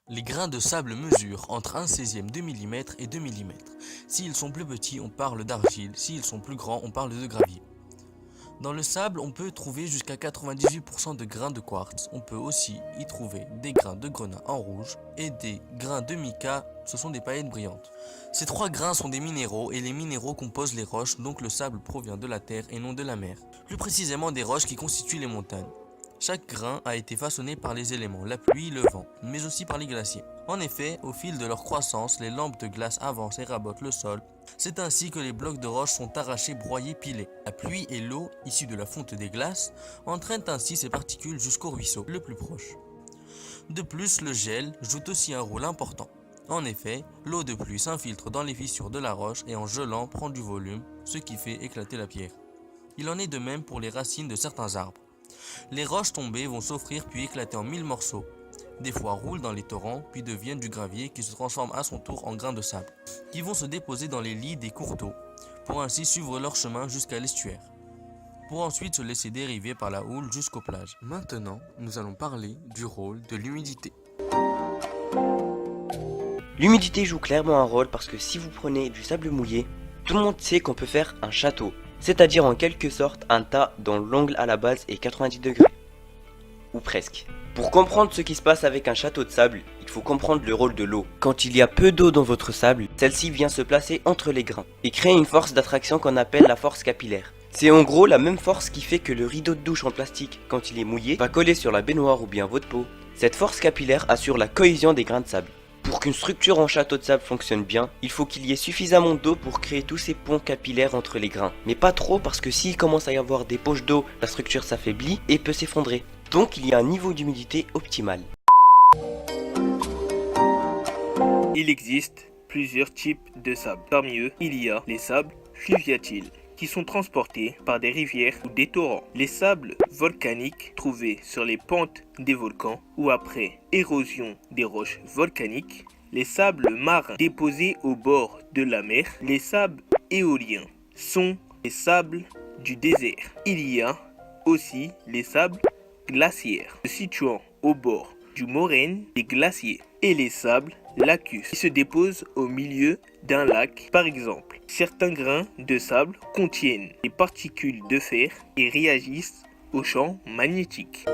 Les grains de sable mesurent entre 1/16 de millimètre et 2 millimètres. S'ils sont plus petits, on parle d'argile. S'ils sont plus grands, on parle de gravier. Dans le sable, on peut trouver jusqu'à 98% de grains de quartz. On peut aussi y trouver des grains de grenat en rouge et des grains de mica, ce sont des paillettes brillantes. Ces trois grains sont des minéraux et les minéraux composent les roches, donc le sable provient de la terre et non de la mer. Plus précisément des roches qui constituent les montagnes. Chaque grain a été façonné par les éléments, la pluie, le vent, mais aussi par les glaciers. En effet, au fil de leur croissance, les lampes de glace avancent et rabotent le sol. C'est ainsi que les blocs de roche sont arrachés, broyés, pilés. La pluie et l'eau, issues de la fonte des glaces, entraînent ainsi ces particules jusqu'au ruisseau le plus proche. De plus, le gel joue aussi un rôle important. En effet, l'eau de pluie s'infiltre dans les fissures de la roche et en gelant prend du volume, ce qui fait éclater la pierre. Il en est de même pour les racines de certains arbres. Les roches tombées vont s'offrir puis éclater en 1000 morceaux. Des fois roulent dans les torrents, puis deviennent du gravier qui se transforme à son tour en grains de sable, qui vont se déposer dans les lits des cours d'eau, pour ainsi suivre leur chemin jusqu'à l'estuaire, pour ensuite se laisser dériver par la houle jusqu'aux plages. Maintenant, nous allons parler du rôle de l'humidité. L'humidité joue clairement un rôle parce que si vous prenez du sable mouillé, tout le monde sait qu'on peut faire un château, c'est-à-dire en quelque sorte un tas dont l'angle à la base est 90 degrés. Ou presque. Pour comprendre ce qui se passe avec un château de sable, il faut comprendre le rôle de l'eau. Quand il y a peu d'eau dans votre sable, celle-ci vient se placer entre les grains et créer une force d'attraction qu'on appelle la force capillaire. C'est en gros la même force qui fait que le rideau de douche en plastique, quand il est mouillé, va coller sur la baignoire ou bien votre peau. Cette force capillaire assure la cohésion des grains de sable. Pour qu'une structure en château de sable fonctionne bien, il faut qu'il y ait suffisamment d'eau pour créer tous ces ponts capillaires entre les grains. Mais pas trop parce que s'il commence à y avoir des poches d'eau, la structure s'affaiblit et peut s'effondrer. Donc il y a un niveau d'humidité optimal. Il existe plusieurs types de sable. Parmi eux, il y a les sables fluviatiles, qui sont transportés par des rivières ou des torrents. Les sables volcaniques trouvés sur les pentes des volcans ou après érosion des roches volcaniques. Les sables marins déposés au bord de la mer. Les sables éoliens sont les sables du désert. Il y a aussi les sables glaciaires, se situant au bord du moraine des glaciers, et les sables lacustres qui se déposent au milieu d'un lac. Par exemple, certains grains de sable contiennent des particules de fer et réagissent aux champs magnétiques.